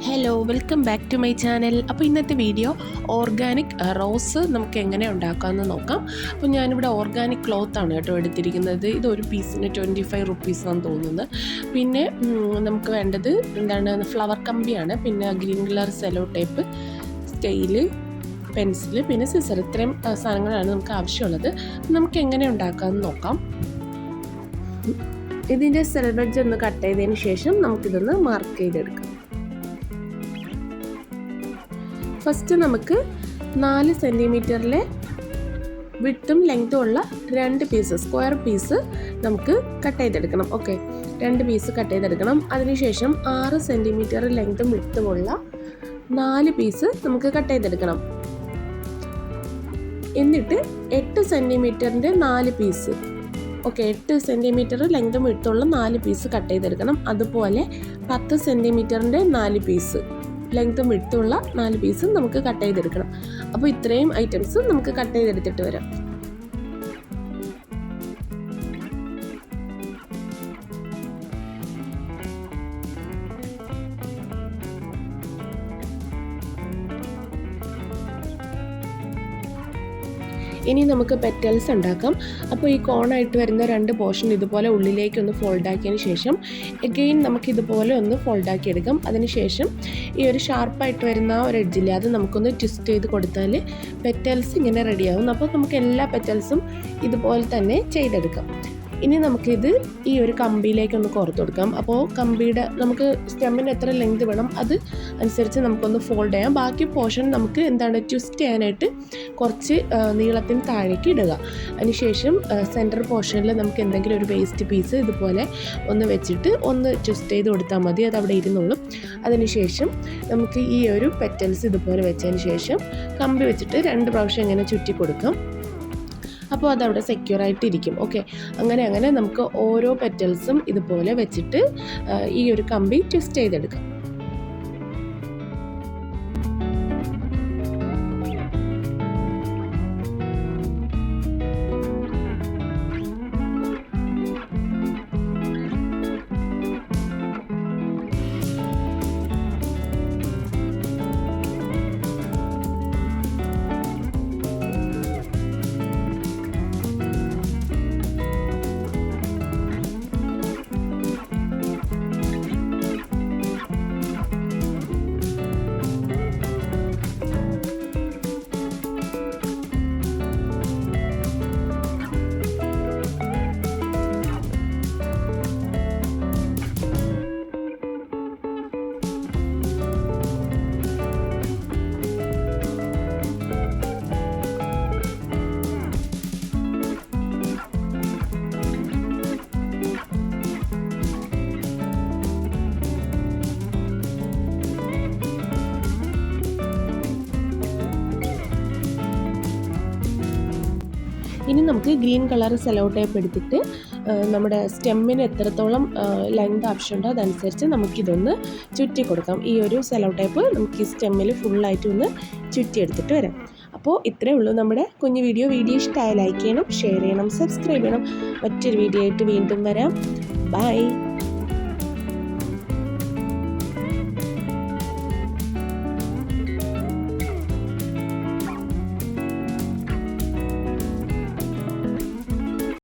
Hello, welcome back to my channel. അപ്പോൾ ഇന്നത്തെ video organic rose നമുക്ക് എങ്ങനെ ഉണ്ടാക്കാമെന്ന് നോക്കാം. അപ്പോൾ ഞാനിവിടെ ഓർഗാനിക് ക്ലോത്താണ് കേട്ടോ എടുത്തിരിക്കുന്നത്. ഇതൊരു പീസിന് 25 റുപ്പീസാണെന്ന് തോന്നുന്നത്. പിന്നെ നമുക്ക് വേണ്ടത് ഫ്ലവർ കമ്പിയാണ്, പിന്നെ green colour sello tape, scale, pencil, പിന്നെ സിസർ. ഇത്രയും സാധനങ്ങളാണ് നമുക്ക് ആവശ്യമുള്ളത്. നമുക്ക് എങ്ങനെ ഉണ്ടാക്കാമെന്ന് നോക്കാം. ഇതിൻ്റെ സെൽവെഡ്ജ് ഒന്ന് കട്ട് ചെയ്തതിന് ശേഷം നമുക്കിതൊന്ന് മാർക്ക് ചെയ്തെടുക്കാം. ഫസ്റ്റ് നമുക്ക് 4 സെൻറ്റിമീറ്ററിലെ വിഡ്ത്തും ലെങ്ത്തും ഉള്ള 2 പീസ് സ്ക്വയർ പീസ് നമുക്ക് കട്ട് ചെയ്തെടുക്കണം. ഓക്കെ, 2 പീസ് കട്ട് ചെയ്തെടുക്കണം. അതിനുശേഷം 6 സെൻറ്റിമീറ്റർ ലെങ്ത്തും വിഡ്ത്തുമുള്ള 4 പീസ് നമുക്ക് കട്ട് ചെയ്തെടുക്കണം. എന്നിട്ട് 8 സെൻറ്റിമീറ്ററിൻ്റെ 4 പീസ്, ഓക്കെ, 8 സെൻറ്റിമീറ്റർ ലെങ്ത്തും വിഡ്ത്തുള്ള 4 പീസ് കട്ട് ചെയ്തെടുക്കണം. അതുപോലെ 10 സെൻറ്റിമീറ്ററിൻ്റെ 4 പീസ് ലെങ്ത്തും വിഡ്ത്തുള്ള 4 പീസും നമുക്ക് കട്ട് ചെയ്തെടുക്കണം. അപ്പോൾ ഇത്രയും ഐറ്റംസ് നമുക്ക് കട്ട് ചെയ്തെടുത്തിട്ട് വരാം. ഇനി നമുക്ക് പെറ്റൽസ് ഉണ്ടാക്കാം. അപ്പോൾ ഈ കോണായിട്ട് വരുന്ന 2 പോർഷൻ ഇതുപോലെ ഉള്ളിലേക്കൊന്ന് ഫോൾഡാക്കിയതിന് ശേഷം എഗെയിൻ നമുക്കിതുപോലെ ഒന്ന് ഫോൾഡാക്കി എടുക്കാം. അതിനുശേഷം ഈ ഒരു ഷാർപ്പായിട്ട് വരുന്ന ഒരു എഡ്ജില്ലേ, അത് നമുക്കൊന്ന് ട്വിസ്റ്റ് ചെയ്ത് കൊടുത്താൽ പെറ്റൽസ് ഇങ്ങനെ റെഡിയാവും. അപ്പോൾ നമുക്ക് എല്ലാ പെറ്റൽസും ഇതുപോലെ തന്നെ ചെയ്തെടുക്കാം. ഇനി നമുക്കിത് ഈ ഒരു കമ്പിയിലേക്കൊന്ന് കോർത്ത് കൊടുക്കാം. അപ്പോൾ കമ്പിയുടെ നമുക്ക് സ്റ്റെമ്മിന് എത്ര ലെങ്ത് വേണം അത് അനുസരിച്ച് നമുക്കൊന്ന് ഫോൾഡ് ചെയ്യാം. ബാക്കി പോർഷൻ നമുക്ക് ട്വിസ്റ്റ് ചെയ്യാനായിട്ട് കുറച്ച് നീളത്തിന് താഴേക്ക് ഇടുക. അതിനുശേഷം സെൻറ്റർ പോർഷനിൽ നമുക്ക് എന്തെങ്കിലും ഒരു വേസ്റ്റ് പീസ് ഇതുപോലെ ഒന്ന് വെച്ചിട്ട് ഒന്ന് ട്വിസ്റ്റ് ചെയ്ത് കൊടുത്താൽ മതി, അത് അവിടെ ഇരുന്നോളും. അതിനുശേഷം നമുക്ക് ഈ ഒരു പെറ്റൽസ് ഇതുപോലെ വെച്ചതിന് ശേഷം കമ്പി വെച്ചിട്ട് 2 പ്രാവശ്യം ഇങ്ങനെ ചുറ്റി കൊടുക്കാം. അപ്പോൾ അതവിടെ സെക്യൂറായിട്ടിരിക്കും. ഓക്കെ, അങ്ങനെ നമുക്ക് ഓരോ പെറ്റൽസും ഇതുപോലെ വെച്ചിട്ട് ഈ ഒരു കമ്പി ട്വിസ്റ്റ് ചെയ്തെടുക്കാം. ഇനി നമുക്ക് ഗ്രീൻ കളർ സെലോ ടേപ്പ് എടുത്തിട്ട് നമ്മുടെ സ്റ്റെമ്മിന് എത്രത്തോളം ലെങ്ത് ആവശ്യമുണ്ടോ അതനുസരിച്ച് നമുക്കിതൊന്ന് ചുറ്റി കൊടുക്കാം. ഈ ഒരു സെലോ ടേപ്പ് നമുക്ക് ഈ സ്റ്റെമ്മിൽ ഫുള്ളായിട്ട് ഒന്ന് ചുറ്റിയെടുത്തിട്ട് വരാം. അപ്പോൾ ഇത്രയേ ഉള്ളൂ നമ്മുടെ കുഞ്ഞു വീഡിയോ. ഇഷ്ടമായി ലൈക്ക് ചെയ്യണം, ഷെയർ ചെയ്യണം, സബ്സ്ക്രൈബ് ചെയ്യണം. മറ്റൊരു വീഡിയോ ആയിട്ട് വീണ്ടും വരാം. ബൈ.